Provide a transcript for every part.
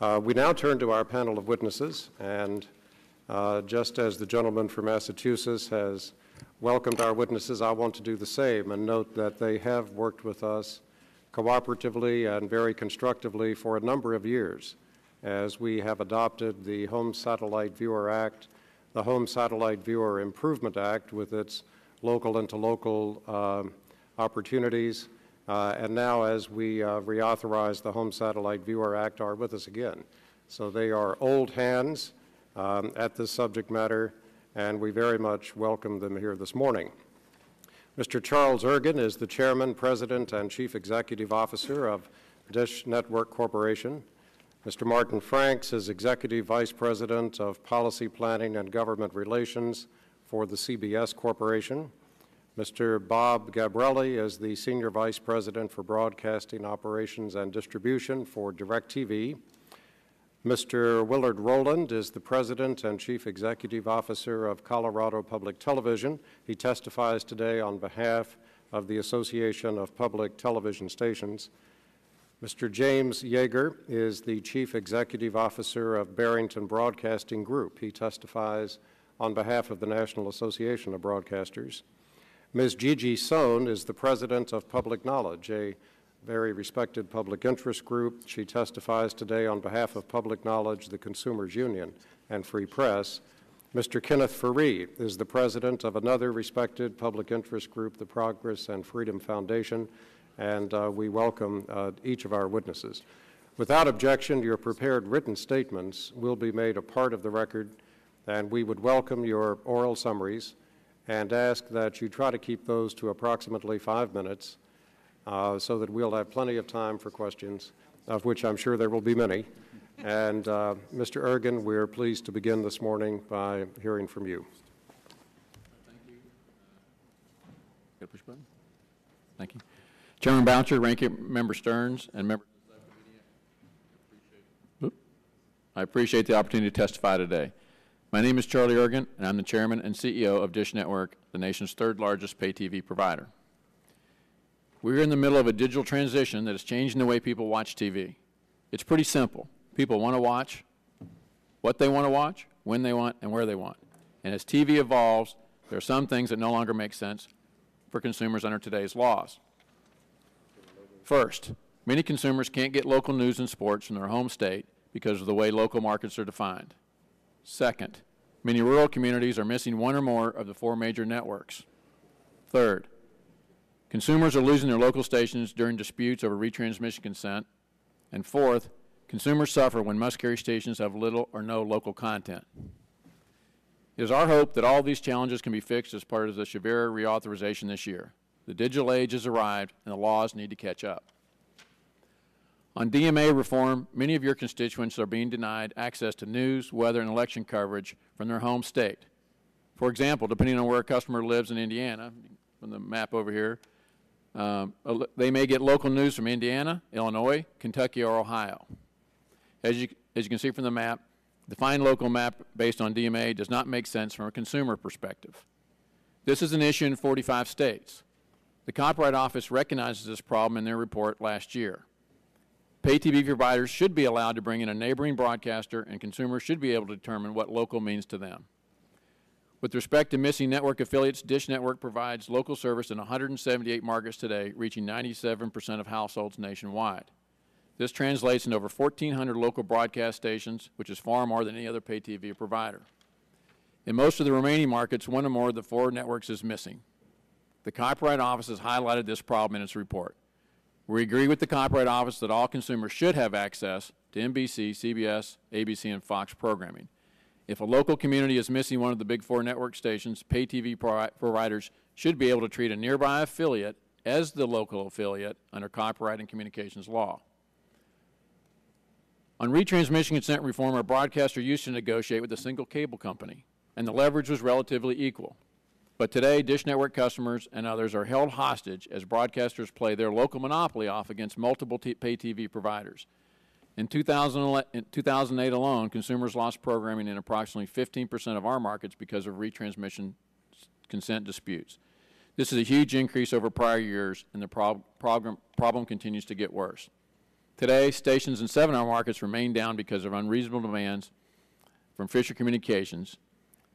We now turn to our panel of witnesses, and just as the gentleman from Massachusetts has welcomed our witnesses, I want to do the same and note that they have worked with us cooperatively and very constructively for a number of years as we have adopted the Home Satellite Viewer Act, the Home Satellite Viewer Improvement Act with its local-to-local opportunities, and now as we reauthorize the Home Satellite Viewer Act are with us again. So they are old hands at this subject matter, and we very much welcome them here this morning. Mr. Charles Ergen is the Chairman, President, and Chief Executive Officer of Dish Network Corporation. Mr. Martin Franks is Executive Vice President of Policy Planning and Government Relations for the CBS Corporation. Mr. Bob Gabrielli is the Senior Vice President for Broadcasting Operations and Distribution for DirecTV. Mr. Willard Rowland is the President and Chief Executive Officer of Colorado Public Television. He testifies today on behalf of the Association of Public Television Stations. Mr. James Yeager is the Chief Executive Officer of Barrington Broadcasting Group. He testifies on behalf of the National Association of Broadcasters. Ms. Gigi Sohn is the President of Public Knowledge, a very respected public interest group. She testifies today on behalf of Public Knowledge, the Consumers Union, and Free Press. Mr. Kenneth Faree is the president of another respected public interest group, the Progress and Freedom Foundation, and we welcome each of our witnesses. Without objection, your prepared written statements will be made a part of the record, and we would welcome your oral summaries and ask that you try to keep those to approximately 5 minutes, so that we'll have plenty of time for questions, of which I'm sure there will be many. And Mr. Ergen, we're pleased to begin this morning by hearing from you. Thank you. Got to push a button? Thank you. Chairman Boucher, Ranking Member Stearns, and members of the subcommittee, I appreciate the opportunity to testify today. My name is Charlie Ergen, and I'm the Chairman and CEO of Dish Network, the nation's third largest pay TV provider. We're in the middle of a digital transition that is changing the way people watch TV. It's pretty simple. People want to watch what they want to watch, when they want, and where they want. And as TV evolves, there are some things that no longer make sense for consumers under today's laws. First, many consumers can't get local news and sports from their home state because of the way local markets are defined. Second, many rural communities are missing one or more of the 4 major networks. Third, consumers are losing their local stations during disputes over retransmission consent. And fourth, consumers suffer when must-carry stations have little or no local content. It is our hope that all these challenges can be fixed as part of the severe reauthorization this year. The digital age has arrived, and the laws need to catch up. On DMA reform, many of your constituents are being denied access to news, weather, and election coverage from their home state. For example, depending on where a customer lives in Indiana, from the map over here, they may get local news from Indiana, Illinois, Kentucky, or Ohio. As you can see from the map, the defined local map based on DMA does not make sense from a consumer perspective. This is an issue in 45 states. The Copyright Office recognizes this problem in their report last year. Pay TV providers should be allowed to bring in a neighboring broadcaster, and consumers should be able to determine what local means to them. With respect to missing network affiliates, Dish Network provides local service in 178 markets today, reaching 97% of households nationwide. This translates into over 1,400 local broadcast stations, which is far more than any other pay TV provider. In most of the remaining markets, one or more of the 4 networks is missing. The Copyright Office has highlighted this problem in its report. We agree with the Copyright Office that all consumers should have access to NBC, CBS, ABC, and Fox programming. If a local community is missing one of the big 4 network stations, pay TV providers should be able to treat a nearby affiliate as the local affiliate under copyright and communications law. On retransmission consent reform, a broadcaster used to negotiate with a single cable company, and the leverage was relatively equal. But today, Dish Network customers and others are held hostage as broadcasters play their local monopoly off against multiple pay TV providers. In 2008 alone, consumers lost programming in approximately 15% of our markets because of retransmission consent disputes. This is a huge increase over prior years, and the problem continues to get worse. Today, stations in 7 of our markets remain down because of unreasonable demands from Fisher Communications,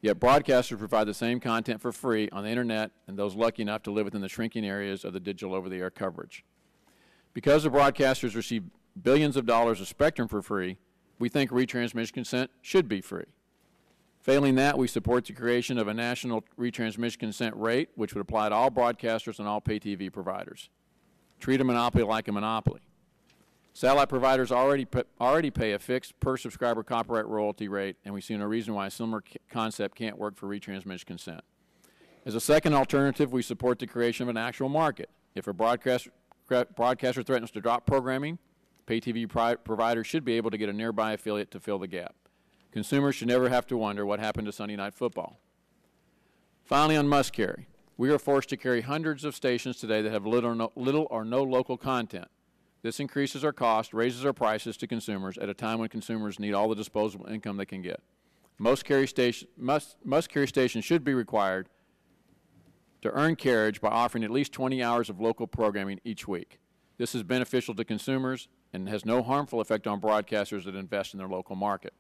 yet broadcasters provide the same content for free on the Internet and those lucky enough to live within the shrinking areas of the digital over-the-air coverage. Because the broadcasters receive billions of dollars of spectrum for free, we think retransmission consent should be free. Failing that, we support the creation of a national retransmission consent rate, which would apply to all broadcasters and all pay TV providers. Treat a monopoly like a monopoly. Satellite providers already pay a fixed per-subscriber copyright royalty rate, and we see no reason why a similar concept can't work for retransmission consent. As a second alternative, we support the creation of an actual market. If a broadcaster threatens to drop programming, pay TV providers should be able to get a nearby affiliate to fill the gap. Consumers should never have to wonder what happened to Sunday Night Football. Finally, on must-carry, we are forced to carry hundreds of stations today that have little or no local content. This increases our cost, raises our prices to consumers at a time when consumers need all the disposable income they can get. Must-carry stations should be required to earn carriage by offering at least 20 hours of local programming each week. This is beneficial to consumers and has no harmful effect on broadcasters that invest in their local market.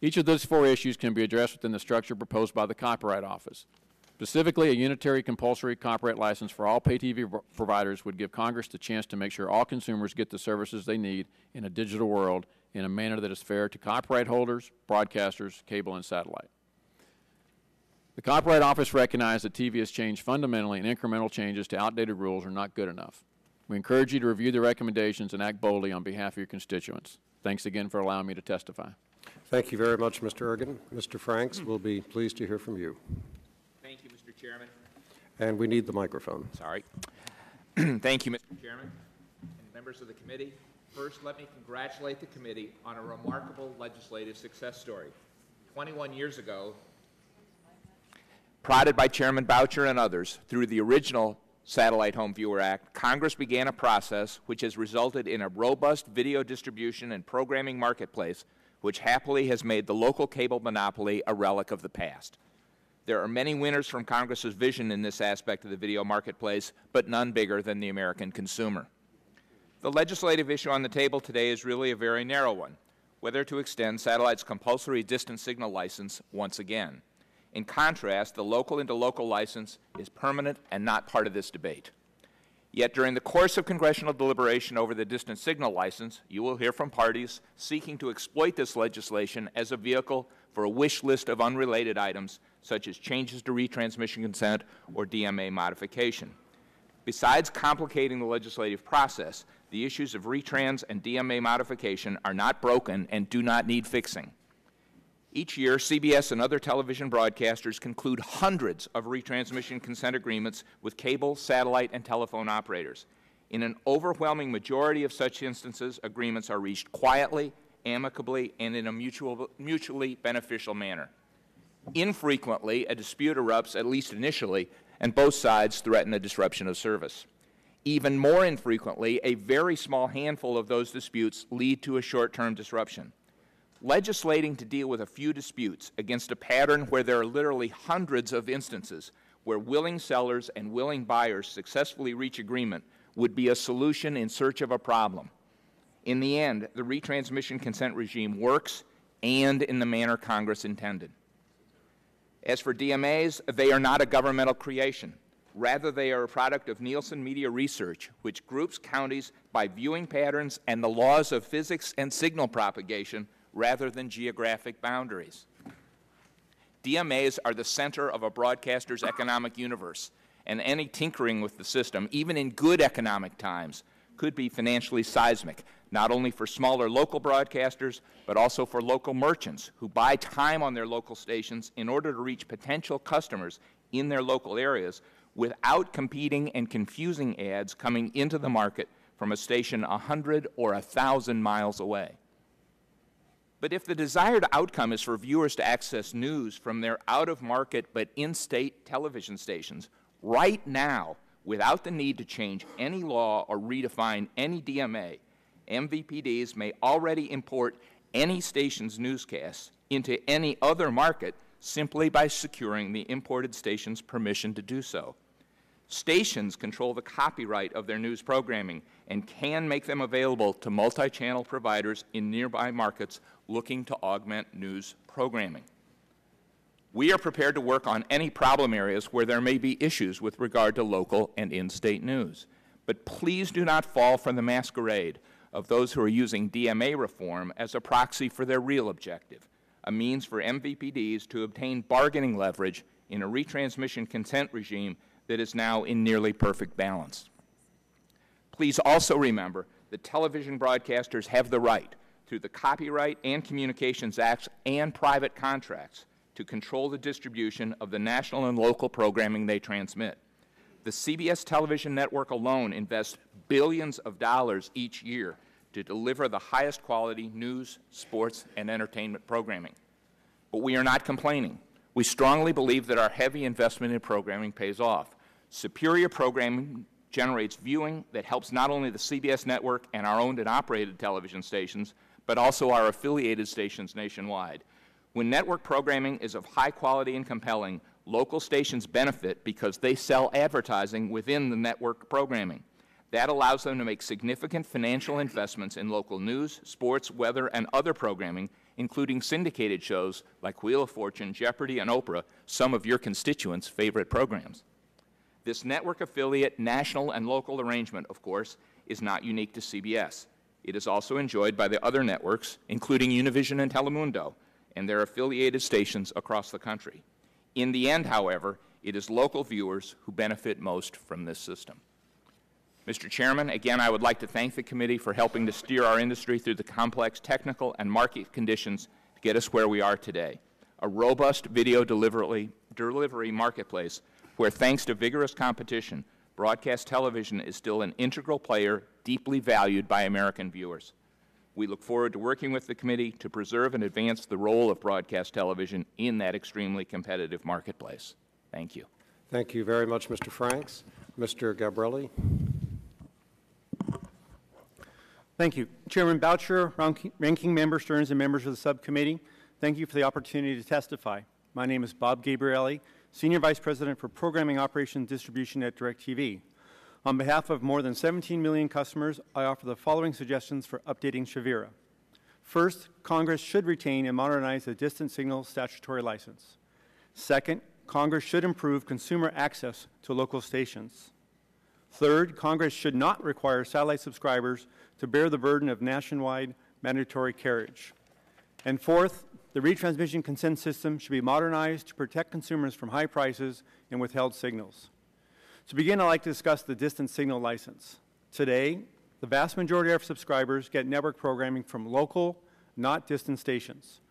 Each of those 4 issues can be addressed within the structure proposed by the Copyright Office. Specifically, a unitary compulsory copyright license for all pay TV providers would give Congress the chance to make sure all consumers get the services they need in a digital world in a manner that is fair to copyright holders, broadcasters, cable, and satellite. The Copyright Office recognized that TV has changed fundamentally, and incremental changes to outdated rules are not good enough. We encourage you to review the recommendations and act boldly on behalf of your constituents. Thanks again for allowing me to testify. Thank you very much, Mr. Ergen. Mr. Franks, we'll be pleased to hear from you. Thank you, Mr. Chairman. And we need the microphone. Sorry. Thank you, Mr. Chairman and members of the committee. First, let me congratulate the committee on a remarkable legislative success story. 21 years ago, prodded by Chairman Boucher and others, through the original Satellite Home Viewer Act, Congress began a process which has resulted in a robust video distribution and programming marketplace which happily has made the local cable monopoly a relic of the past. There are many winners from Congress's vision in this aspect of the video marketplace, but none bigger than the American consumer. The legislative issue on the table today is really a very narrow one, whether to extend satellite's compulsory distant signal license once again. In contrast, the local-into-local license is permanent and not part of this debate. Yet during the course of congressional deliberation over the distant signal license, you will hear from parties seeking to exploit this legislation as a vehicle for a wish list of unrelated items, such as changes to retransmission consent or DMA modification. Besides complicating the legislative process, the issues of retrans and DMA modification are not broken and do not need fixing. Each year, CBS and other television broadcasters conclude hundreds of retransmission consent agreements with cable, satellite, and telephone operators. In an overwhelming majority of such instances, agreements are reached quietly, amicably, and in a mutually beneficial manner. Infrequently, a dispute erupts, at least initially, and both sides threaten a disruption of service. Even more infrequently, a very small handful of those disputes lead to a short-term disruption. Legislating to deal with a few disputes against a pattern where there are literally hundreds of instances where willing sellers and willing buyers successfully reach agreement would be a solution in search of a problem. In the end, the retransmission consent regime works and in the manner Congress intended. As for DMAs, they are not a governmental creation. Rather, they are a product of Nielsen Media Research, which groups counties by viewing patterns and the laws of physics and signal propagation rather than geographic boundaries. DMAs are the center of a broadcaster's economic universe, and any tinkering with the system, even in good economic times, could be financially seismic, not only for smaller local broadcasters, but also for local merchants who buy time on their local stations in order to reach potential customers in their local areas without competing and confusing ads coming into the market from a station 100 or 1,000 miles away. But if the desired outcome is for viewers to access news from their out-of-market but in-state television stations right now without the need to change any law or redefine any DMA, MVPDs may already import any station's newscasts into any other market simply by securing the imported station's permission to do so. Stations control the copyright of their news programming and can make them available to multi-channel providers in nearby markets looking to augment news programming. We are prepared to work on any problem areas where there may be issues with regard to local and in-state news. But please do not fall for the masquerade of those who are using DMA reform as a proxy for their real objective, a means for MVPDs to obtain bargaining leverage in a retransmission consent regime that is now in nearly perfect balance. Please also remember that television broadcasters have the right, through the Copyright and Communications Acts and private contracts, to control the distribution of the national and local programming they transmit. The CBS television network alone invests billions of dollars each year to deliver the highest quality news, sports, and entertainment programming. But we are not complaining. We strongly believe that our heavy investment in programming pays off. Superior programming generates viewing that helps not only the CBS network and our owned and operated television stations, but also our affiliated stations nationwide. When network programming is of high quality and compelling, local stations benefit because they sell advertising within the network programming. That allows them to make significant financial investments in local news, sports, weather, and other programming, including syndicated shows like Wheel of Fortune, Jeopardy, and Oprah, some of your constituents' favorite programs. This network affiliate, national and local arrangement, of course, is not unique to CBS. It is also enjoyed by the other networks, including Univision and Telemundo, and their affiliated stations across the country. In the end, however, it is local viewers who benefit most from this system. Mr. Chairman, again, I would like to thank the committee for helping to steer our industry through the complex technical and market conditions to get us where we are today, a robust video delivery marketplace where, thanks to vigorous competition, broadcast television is still an integral player deeply valued by American viewers. We look forward to working with the committee to preserve and advance the role of broadcast television in that extremely competitive marketplace. Thank you. Thank you very much, Mr. Franks. Mr. Gabrielli. Thank you. Chairman Boucher, Ranking Member Stearns, and members of the subcommittee, thank you for the opportunity to testify. My name is Bob Gabrielli, Senior Vice President for Programming Operations Distribution at DirecTV. On behalf of more than 17 million customers, I offer the following suggestions for updating Shavira. First, Congress should retain and modernize the distant signal statutory license. Second, Congress should improve consumer access to local stations. Third, Congress should not require satellite subscribers to bear the burden of nationwide mandatory carriage. And fourth, the retransmission consent system should be modernized to protect consumers from high prices and withheld signals. To begin, I'd like to discuss the distant signal license. Today, the vast majority of our subscribers get network programming from local, not distant stations.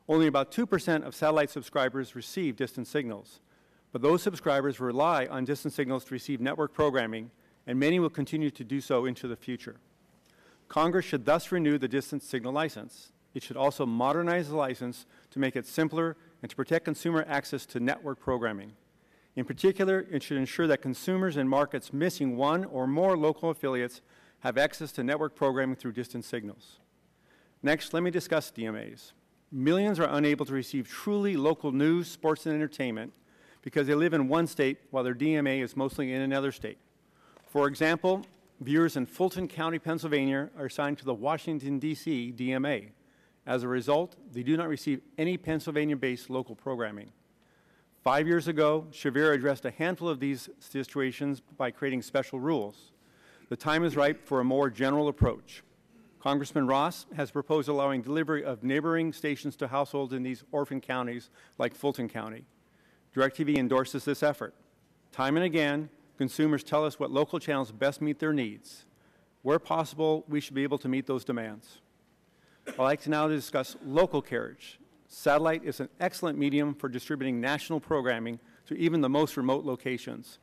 Only about 2% of satellite subscribers receive distant signals, but those subscribers rely on distant signals to receive network programming, and many will continue to do so into the future. Congress should thus renew the distant signal license. It should also modernize the license to make it simpler and to protect consumer access to network programming. In particular, it should ensure that consumers in markets missing one or more local affiliates have access to network programming through distant signals. Next, let me discuss DMAs. Millions are unable to receive truly local news, sports, and entertainment because they live in one state while their DMA is mostly in another state. For example, viewers in Fulton County, Pennsylvania are assigned to the Washington, D.C. DMA. As a result, they do not receive any Pennsylvania-based local programming. 5 years ago, Shavira addressed a handful of these situations by creating special rules. The time is ripe for a more general approach. Congressman Ross has proposed allowing delivery of neighboring stations to households in these orphan counties like Fulton County. DirecTV endorses this effort. Time and again, consumers tell us what local channels best meet their needs. Where possible, we should be able to meet those demands. I'd like to now discuss local carriage. Satellite is an excellent medium for distributing national programming to even the most remote locations,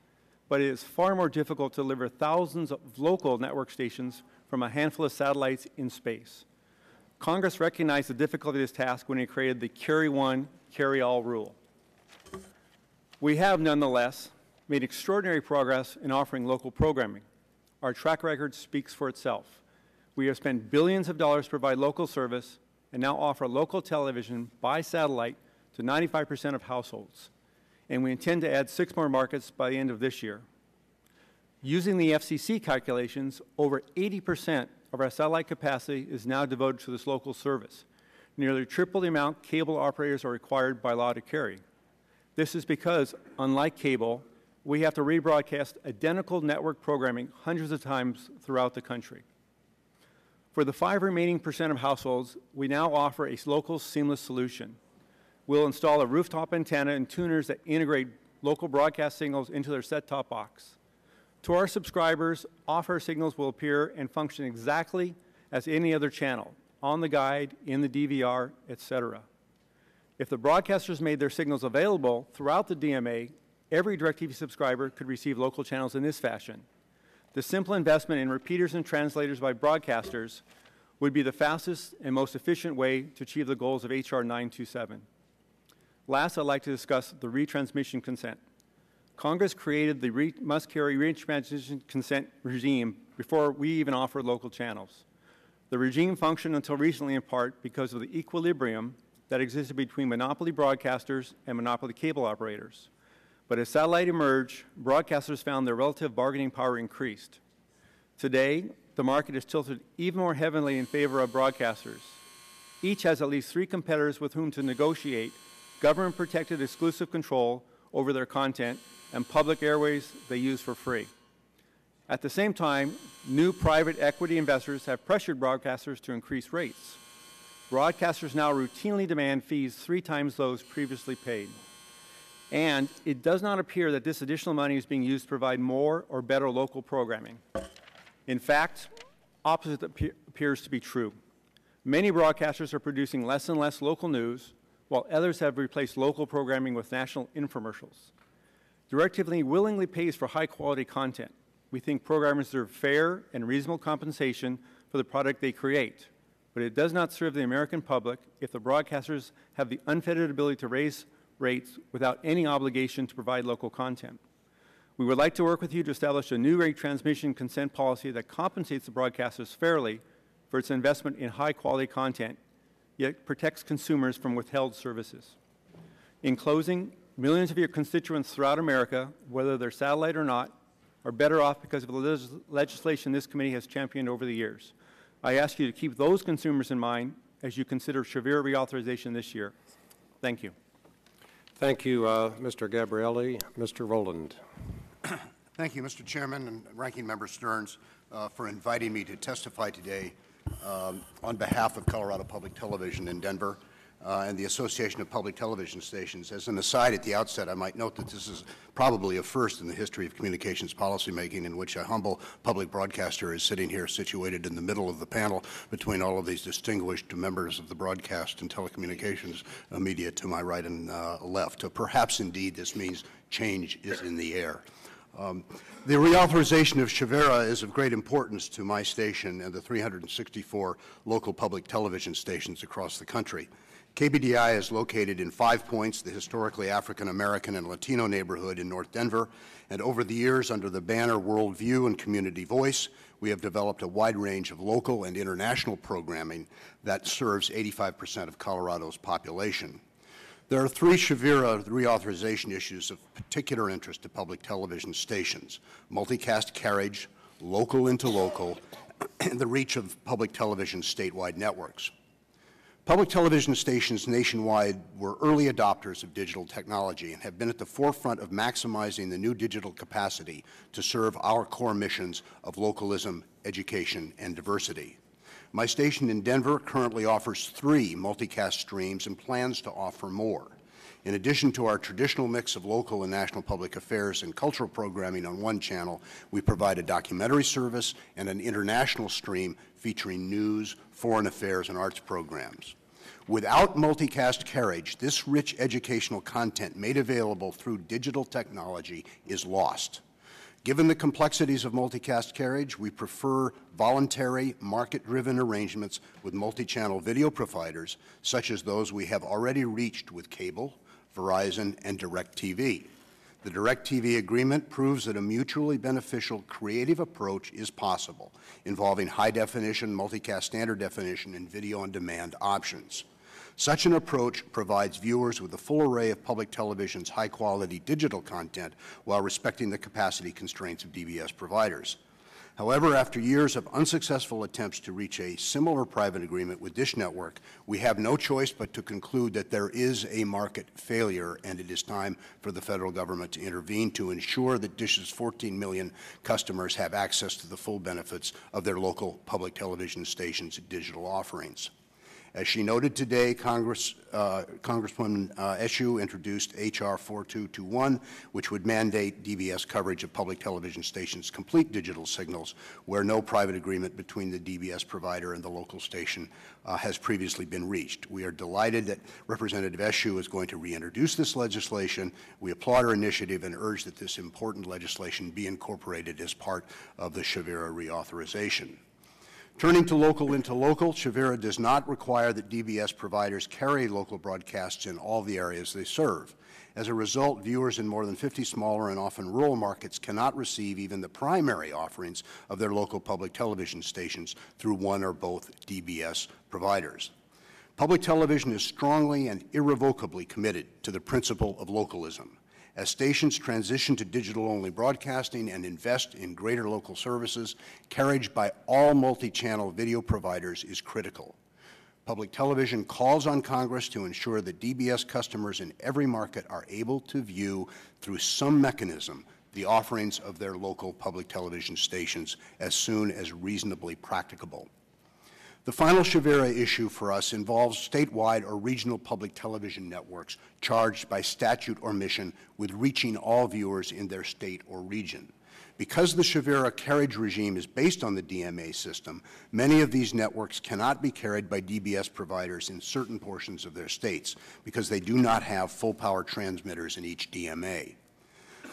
but it is far more difficult to deliver thousands of local network stations from a handful of satellites in space. Congress recognized the difficulty of this task when it created the carry one, carry all rule. We have, nonetheless, made extraordinary progress in offering local programming. Our track record speaks for itself. We have spent billions of dollars to provide local service and now offer local television by satellite to 95% of households. And we intend to add 6 more markets by the end of this year. Using the FCC calculations, over 80% of our satellite capacity is now devoted to this local service, nearly triple the amount cable operators are required by law to carry. This is because, unlike cable, we have to rebroadcast identical network programming hundreds of times throughout the country. For the 5 remaining % of households, we now offer a local seamless solution. We'll install a rooftop antenna and tuners that integrate local broadcast signals into their set-top box. To our subscribers, off-air signals will appear and function exactly as any other channel, on the guide, in the DVR, etc. If the broadcasters made their signals available throughout the DMA, every DirecTV subscriber could receive local channels in this fashion. The simple investment in repeaters and translators by broadcasters would be the fastest and most efficient way to achieve the goals of H.R. 927. Last, I'd like to discuss the retransmission consent. Congress created the must-carry retransmission consent regime before we even offered local channels. The regime functioned until recently in part because of the equilibrium that existed between monopoly broadcasters and monopoly cable operators. But as satellite emerged, broadcasters found their relative bargaining power increased. Today, the market is tilted even more heavily in favor of broadcasters. Each has at least 3 competitors with whom to negotiate government-protected exclusive control over their content and public airways they use for free. At the same time, new private equity investors have pressured broadcasters to increase rates. Broadcasters now routinely demand fees 3 times those previously paid. And it does not appear that this additional money is being used to provide more or better local programming. In fact, opposite appears to be true. Many broadcasters are producing less and less local news, while others have replaced local programming with national infomercials. DirecTV willingly pays for high-quality content. We think programmers deserve fair and reasonable compensation for the product they create, but it does not serve the American public if the broadcasters have the unfettered ability to raise rates without any obligation to provide local content. We would like to work with you to establish a new rate transmission consent policy that compensates the broadcasters fairly for its investment in high-quality content, yet protects consumers from withheld services. In closing, millions of your constituents throughout America, whether they're satellite or not, are better off because of the legislation this committee has championed over the years. I ask you to keep those consumers in mind as you consider severe reauthorization this year. Thank you. Thank you, Mr. Gabrielli. Mr. Rowland. Thank you, Mr. Chairman and Ranking Member Stearns, for inviting me to testify today on behalf of Colorado Public Television in Denver and the Association of Public Television Stations. As an aside at the outset, I might note that this is probably a first in the history of communications policymaking in which a humble public broadcaster is sitting here situated in the middle of the panel between all of these distinguished members of the broadcast and telecommunications media to my right and left. Perhaps indeed this means change is in the air. The reauthorization of Chavera is of great importance to my station and the 364 local public television stations across the country. KBDI is located in 5 Points, the historically African American and Latino neighborhood in North Denver, and over the years, under the banner Worldview and Community Voice, we have developed a wide range of local and international programming that serves 85% of Colorado's population. There are 3 Chavera reauthorization issues of particular interest to public television stations: multicast carriage, local into local, and the reach of public television statewide networks. Public television stations nationwide were early adopters of digital technology and have been at the forefront of maximizing the new digital capacity to serve our core missions of localism, education, and diversity. My station in Denver currently offers 3 multicast streams and plans to offer more. In addition to our traditional mix of local and national public affairs and cultural programming on one channel, we provide a documentary service and an international stream featuring news, foreign affairs, and arts programs. Without multicast carriage, this rich educational content made available through digital technology is lost. Given the complexities of multicast carriage, we prefer voluntary, market-driven arrangements with multi-channel video providers, such as those we have already reached with cable, Verizon, and DirecTV. The DirecTV agreement proves that a mutually beneficial, creative approach is possible, involving high-definition, multicast standard definition, and video-on-demand options. Such an approach provides viewers with a full array of public television's high-quality digital content while respecting the capacity constraints of DBS providers. However, after years of unsuccessful attempts to reach a similar private agreement with Dish Network, we have no choice but to conclude that there is a market failure, and it is time for the federal government to intervene to ensure that Dish's 14 million customers have access to the full benefits of their local public television stations' digital offerings. As she noted today, Congresswoman Eshoo introduced H.R. 4221, which would mandate DBS coverage of public television stations' complete digital signals where no private agreement between the DBS provider and the local station has previously been reached. We are delighted that Representative Eshoo is going to reintroduce this legislation. We applaud her initiative and urge that this important legislation be incorporated as part of the Shavira reauthorization. Turning to local into local, Shavira does not require that DBS providers carry local broadcasts in all the areas they serve. As a result, viewers in more than 50 smaller and often rural markets cannot receive even the primary offerings of their local public television stations through one or both DBS providers. Public television is strongly and irrevocably committed to the principle of localism. As stations transition to digital-only broadcasting and invest in greater local services, carriage by all multi-channel video providers is critical. Public television calls on Congress to ensure that DBS customers in every market are able to view through some mechanism the offerings of their local public television stations as soon as reasonably practicable. The final Shavira issue for us involves statewide or regional public television networks charged by statute or mission with reaching all viewers in their state or region. Because the Shavira carriage regime is based on the DMA system, many of these networks cannot be carried by DBS providers in certain portions of their states because they do not have full-power transmitters in each DMA.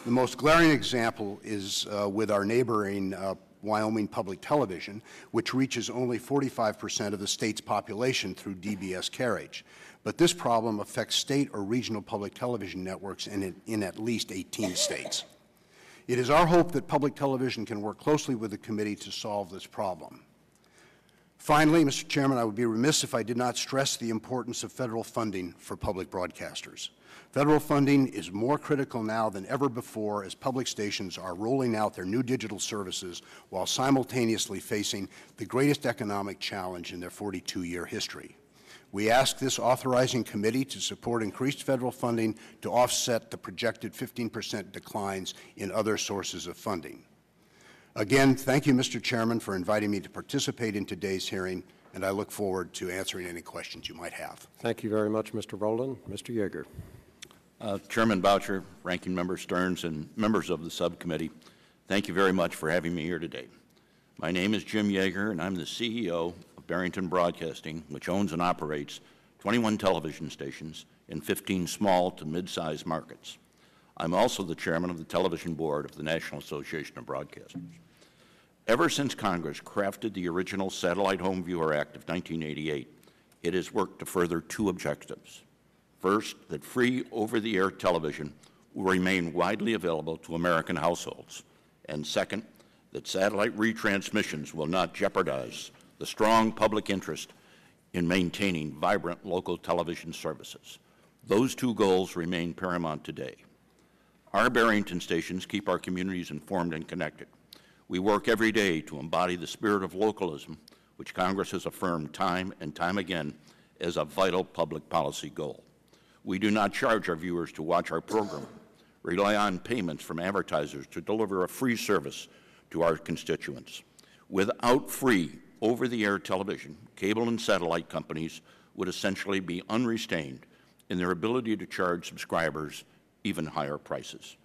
The most glaring example is with our neighboring Wyoming Public Television, which reaches only 45% of the state's population through DBS carriage. But this problem affects state or regional public television networks in at least 18 states. It is our hope that public television can work closely with the committee to solve this problem. Finally, Mr. Chairman, I would be remiss if I did not stress the importance of federal funding for public broadcasters. Federal funding is more critical now than ever before as public stations are rolling out their new digital services while simultaneously facing the greatest economic challenge in their 42-year history. We ask this authorizing committee to support increased federal funding to offset the projected 15% declines in other sources of funding. Again, thank you, Mr. Chairman, for inviting me to participate in today's hearing, and I look forward to answering any questions you might have. Thank you very much, Mr. Rowland. Mr. Yeager. Chairman Boucher, Ranking Member Stearns, and members of the subcommittee, thank you very much for having me here today. My name is Jim Yeager, and I'm the CEO of Barrington Broadcasting, which owns and operates 21 television stations in 15 small to mid-sized markets. I'm also the chairman of the television board of the National Association of Broadcasters. Ever since Congress crafted the original Satellite Home Viewer Act of 1988, it has worked to further two objectives. First, that free over-the-air television will remain widely available to American households. And second, that satellite retransmissions will not jeopardize the strong public interest in maintaining vibrant local television services. Those two goals remain paramount today. Our Barrington stations keep our communities informed and connected. We work every day to embody the spirit of localism, which Congress has affirmed time and time again as a vital public policy goal. We do not charge our viewers to watch our program, rely on payments from advertisers to deliver a free service to our constituents. Without free over-the-air television, cable and satellite companies would essentially be unrestrained in their ability to charge subscribers even higher prices.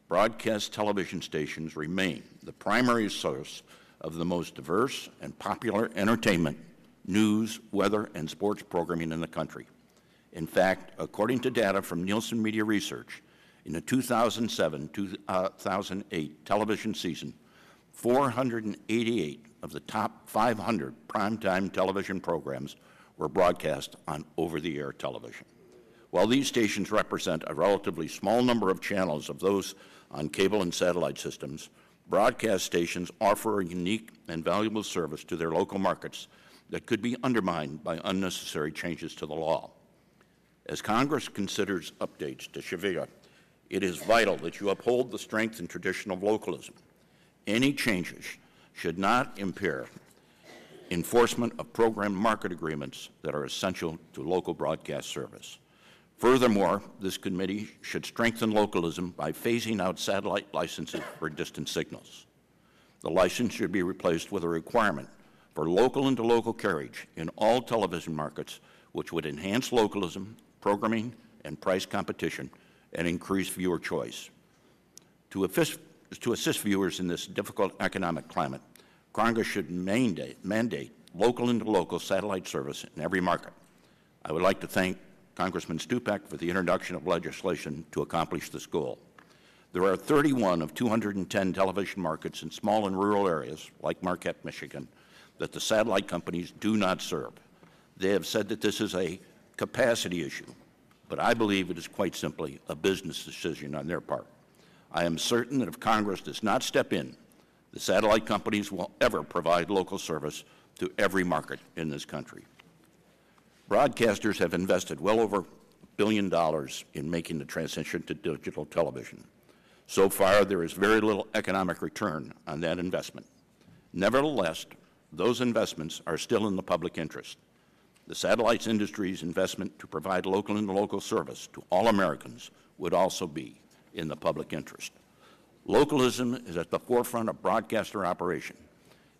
Broadcast television stations remain the primary source of the most diverse and popular entertainment, news, weather, and sports programming in the country. In fact, according to data from Nielsen Media Research, in the 2007-2008 television season, 488 of the top 500 primetime television programs were broadcast on over-the-air television. While these stations represent a relatively small number of channels of those on cable and satellite systems, broadcast stations offer a unique and valuable service to their local markets that could be undermined by unnecessary changes to the law. As Congress considers updates to Sharia, it is vital that you uphold the strength and tradition of localism. Any changes should not impair enforcement of program market agreements that are essential to local broadcast service. Furthermore, this committee should strengthen localism by phasing out satellite licenses for distant signals. The license should be replaced with a requirement for local and to-local carriage in all television markets, which would enhance localism, programming, and price competition, and increase viewer choice. To assist viewers in this difficult economic climate, Congress should mandate local and local satellite service in every market. I would like to thank Congressman Stupak for the introduction of legislation to accomplish this goal. There are 31 of 210 television markets in small and rural areas, like Marquette, Michigan, that the satellite companies do not serve. They have said that this is a capacity issue, but I believe it is quite simply a business decision on their part. I am certain that if Congress does not step in, the satellite companies will ever provide local service to every market in this country. Broadcasters have invested well over $1 billion in making the transition to digital television. So far, there is very little economic return on that investment. Nevertheless, those investments are still in the public interest. The satellite industry's investment to provide local and local service to all Americans would also be in the public interest. Localism is at the forefront of broadcaster operation.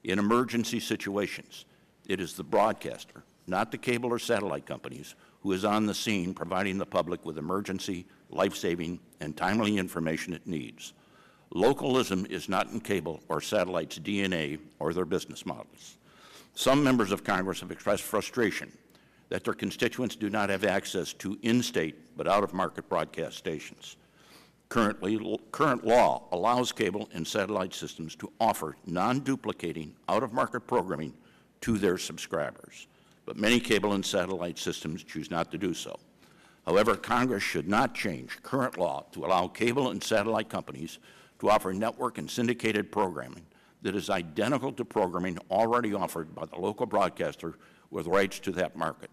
In emergency situations, it is the broadcaster, not the cable or satellite companies, who is on the scene providing the public with emergency, life-saving, and timely information it needs. Localism is not in cable or satellite's DNA or their business models. Some members of Congress have expressed frustration that their constituents do not have access to in-state but out-of-market broadcast stations. Current law allows cable and satellite systems to offer non-duplicating, out-of-market programming to their subscribers, but many cable and satellite systems choose not to do so. However, Congress should not change current law to allow cable and satellite companies to offer network and syndicated programming that is identical to programming already offered by the local broadcaster with rights to that market.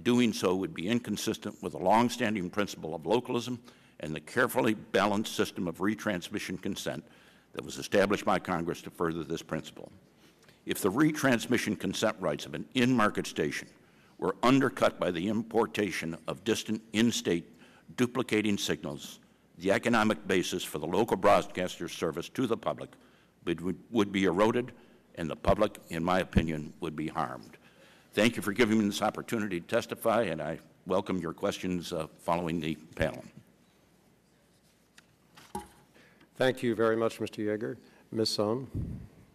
Doing so would be inconsistent with the longstanding principle of localism and the carefully balanced system of retransmission consent that was established by Congress to further this principle. If the retransmission consent rights of an in-market station were undercut by the importation of distant in-state duplicating signals, the economic basis for the local broadcaster service to the public would be eroded, and the public, in my opinion, would be harmed. Thank you for giving me this opportunity to testify, and I welcome your questions following the panel. Thank you very much, Mr. Yeager. Ms. Sohn.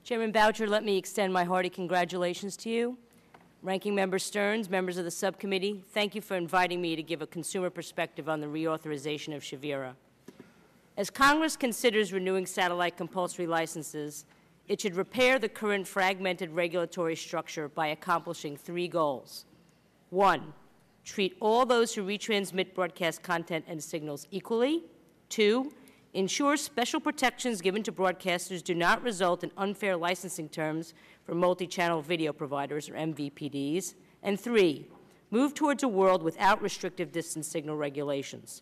Chairman Boucher, let me extend my hearty congratulations to you. Ranking Member Stearns, members of the subcommittee, thank you for inviting me to give a consumer perspective on the reauthorization of Shavira. As Congress considers renewing satellite compulsory licenses, it should repair the current fragmented regulatory structure by accomplishing 3 goals. 1, treat all those who retransmit broadcast content and signals equally. 2, ensure special protections given to broadcasters do not result in unfair licensing terms for multi-channel video providers, or MVPDs. And 3, move towards a world without restrictive distance signal regulations.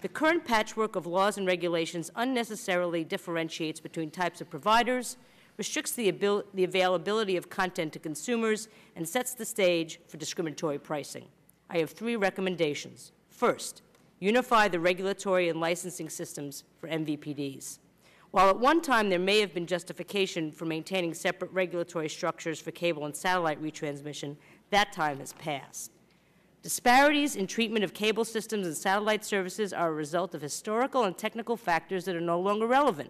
The current patchwork of laws and regulations unnecessarily differentiates between types of providers, restricts the availability of content to consumers, and sets the stage for discriminatory pricing. I have 3 recommendations. First, unify the regulatory and licensing systems for MVPDs. While at one time there may have been justification for maintaining separate regulatory structures for cable and satellite retransmission, that time has passed. Disparities in treatment of cable systems and satellite services are a result of historical and technical factors that are no longer relevant.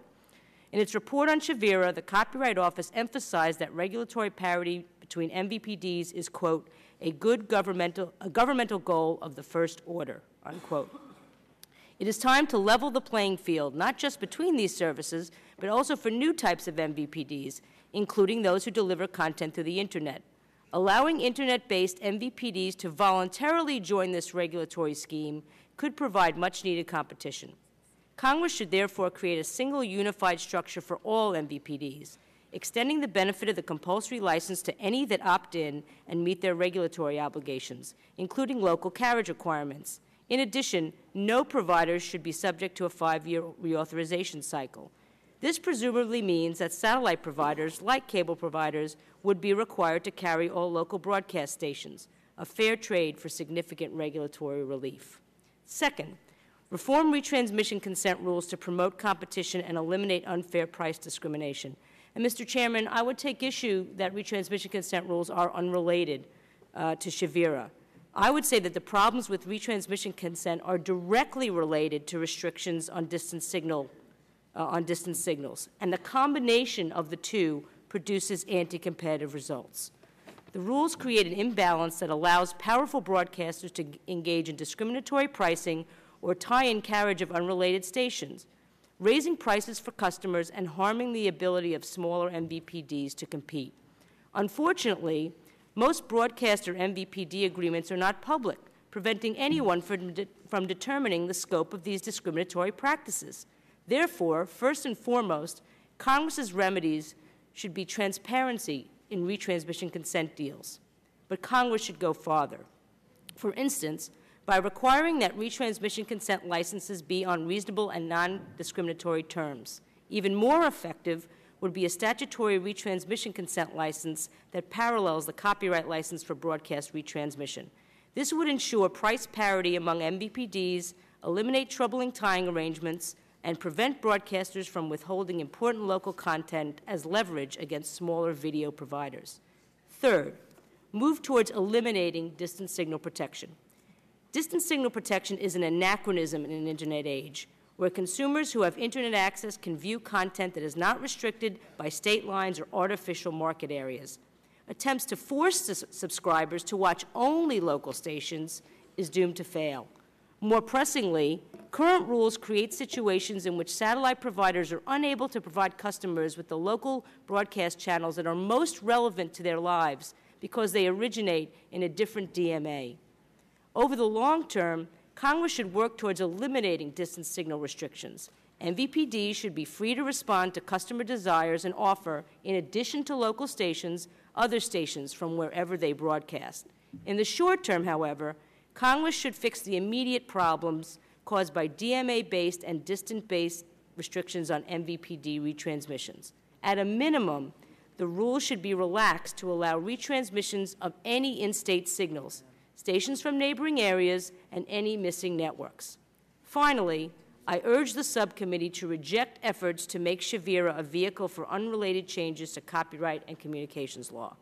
In its report on Shavira, the Copyright Office emphasized that regulatory parity between MVPDs is, quote, a governmental goal of the first order, unquote. It is time to level the playing field, not just between these services, but also for new types of MVPDs, including those who deliver content through the Internet. Allowing Internet-based MVPDs to voluntarily join this regulatory scheme could provide much-needed competition. Congress should therefore create a single unified structure for all MVPDs. extending the benefit of the compulsory license to any that opt in and meet their regulatory obligations, including local carriage requirements. In addition, no providers should be subject to a 5-year reauthorization cycle. This presumably means that satellite providers, like cable providers, would be required to carry all local broadcast stations, a fair trade for significant regulatory relief. Second, reform retransmission consent rules to promote competition and eliminate unfair price discrimination. And, Mr. Chairman, I would take issue that retransmission consent rules are unrelated to Shavira. I would say that the problems with retransmission consent are directly related to restrictions on distant signals, and the combination of the two produces anti-competitive results. The rules create an imbalance that allows powerful broadcasters to engage in discriminatory pricing or tie-in carriage of unrelated stations, raising prices for customers and harming the ability of smaller MVPDs to compete. Unfortunately, most broadcaster MVPD agreements are not public, preventing anyone from determining the scope of these discriminatory practices. Therefore, first and foremost, Congress's remedies should be transparency in retransmission consent deals. But Congress should go farther. For instance, by requiring that retransmission consent licenses be on reasonable and non-discriminatory terms. Even more effective would be a statutory retransmission consent license that parallels the copyright license for broadcast retransmission. This would ensure price parity among MVPDs, eliminate troubling tying arrangements, and prevent broadcasters from withholding important local content as leverage against smaller video providers. Third, move towards eliminating distant signal protection. Distant signal protection is an anachronism in an Internet age, where consumers who have Internet access can view content that is not restricted by state lines or artificial market areas. Attempts to force subscribers to watch only local stations is doomed to fail. More pressingly, current rules create situations in which satellite providers are unable to provide customers with the local broadcast channels that are most relevant to their lives because they originate in a different DMA. Over the long term, Congress should work towards eliminating distant signal restrictions. MVPDs should be free to respond to customer desires and offer, in addition to local stations, other stations from wherever they broadcast. In the short term, however, Congress should fix the immediate problems caused by DMA-based and distant-based restrictions on MVPD retransmissions. At a minimum, the rules should be relaxed to allow retransmissions of any in-state signals, stations from neighboring areas, and any missing networks. Finally, I urge the subcommittee to reject efforts to make Shavira a vehicle for unrelated changes to copyright and communications law.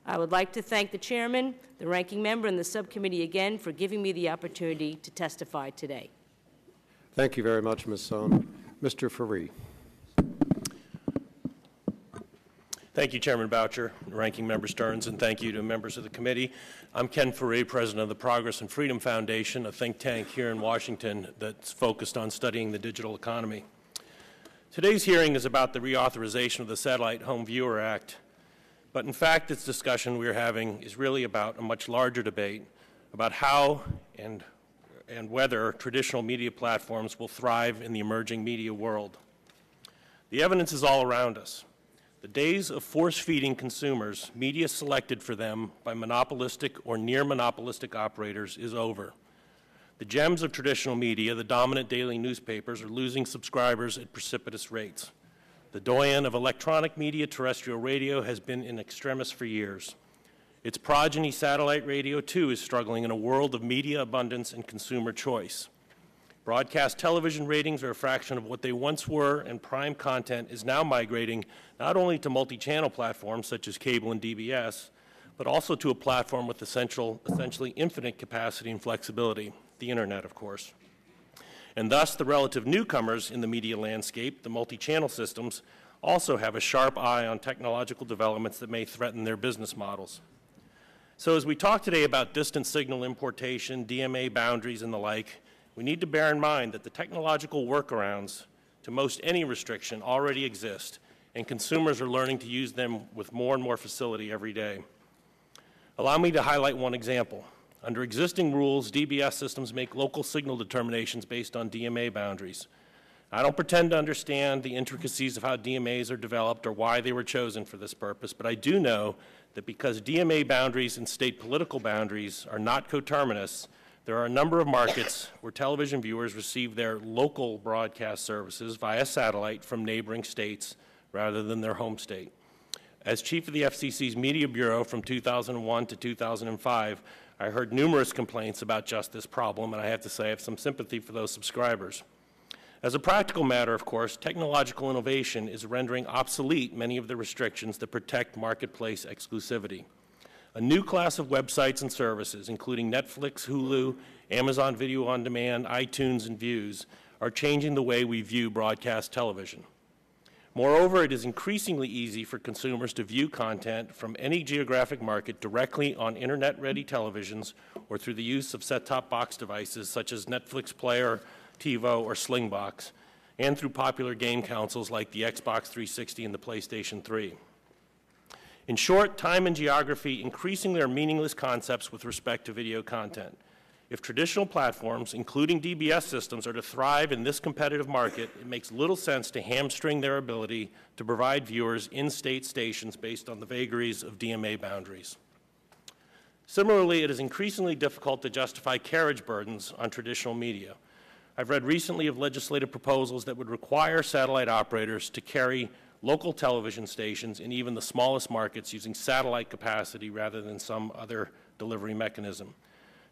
I would like to thank the chairman, the ranking member, and the subcommittee again for giving me the opportunity to testify today. Thank you very much, Ms. Sohn. Mr. Faree. Thank you, Chairman Boucher, Ranking Member Stearns, and thank you to members of the committee. I'm Ken Faree, President of the Progress and Freedom Foundation, a think tank here in Washington that's focused on studying the digital economy. Today's hearing is about the reauthorization of the Satellite Home Viewer Act, but in fact, this discussion we're having is really about a much larger debate about how and whether traditional media platforms will thrive in the emerging media world. The evidence is all around us. The days of force-feeding consumers media selected for them by monopolistic or near-monopolistic operators is over. The gems of traditional media, the dominant daily newspapers, are losing subscribers at precipitous rates. The doyen of electronic media, terrestrial radio, has been in extremis for years. Its progeny, satellite radio, too, is struggling in a world of media abundance and consumer choice. Broadcast television ratings are a fraction of what they once were, and prime content is now migrating not only to multi-channel platforms such as cable and DBS, but also to a platform with essentially infinite capacity and flexibility, the Internet, of course. And thus, the relative newcomers in the media landscape, the multi-channel systems, also have a sharp eye on technological developments that may threaten their business models. So as we talk today about distant signal importation, DMA boundaries, and the like, we need to bear in mind that the technological workarounds to most any restriction already exist, and consumers are learning to use them with more and more facility every day. Allow me to highlight one example. Under existing rules, DBS systems make local signal determinations based on DMA boundaries. I don't pretend to understand the intricacies of how DMAs are developed or why they were chosen for this purpose, but I do know that because DMA boundaries and state political boundaries are not coterminous, there are a number of markets where television viewers receive their local broadcast services via satellite from neighboring states rather than their home state. As chief of the FCC's Media Bureau from 2001 to 2005, I heard numerous complaints about just this problem, and I have to say I have some sympathy for those subscribers. As a practical matter, of course, technological innovation is rendering obsolete many of the restrictions that protect marketplace exclusivity. A new class of websites and services, including Netflix, Hulu, Amazon Video on Demand, iTunes, and Views, are changing the way we view broadcast television. Moreover, it is increasingly easy for consumers to view content from any geographic market directly on internet-ready televisions or through the use of set-top box devices such as Netflix Player, TiVo, or Slingbox, and through popular game consoles like the Xbox 360 and the PlayStation 3. In short, time and geography increasingly are meaningless concepts with respect to video content. If traditional platforms, including DBS systems, are to thrive in this competitive market, it makes little sense to hamstring their ability to provide viewers in-state stations based on the vagaries of DMA boundaries. Similarly, it is increasingly difficult to justify carriage burdens on traditional media. I've read recently of legislative proposals that would require satellite operators to carry local television stations in even the smallest markets using satellite capacity rather than some other delivery mechanism.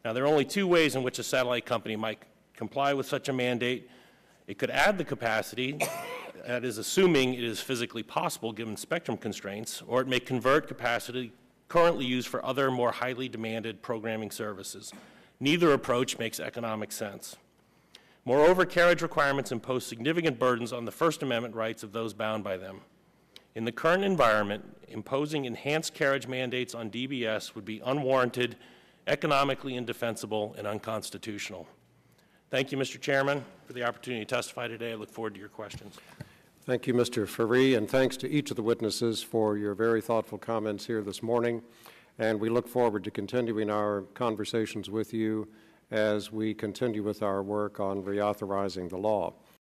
Now, there are only two ways in which a satellite company might comply with such a mandate. It could add the capacity, that is assuming it is physically possible given spectrum constraints, or it may convert capacity currently used for other more highly demanded programming services. Neither approach makes economic sense. Moreover, carriage requirements impose significant burdens on the First Amendment rights of those bound by them. In the current environment, imposing enhanced carriage mandates on DBS would be unwarranted, economically indefensible, and unconstitutional. Thank you, Mr. Chairman, for the opportunity to testify today. I look forward to your questions. Thank you, Mr. Faree, and thanks to each of the witnesses for your very thoughtful comments here this morning. And we look forward to continuing our conversations with you as we continue with our work on reauthorizing the law.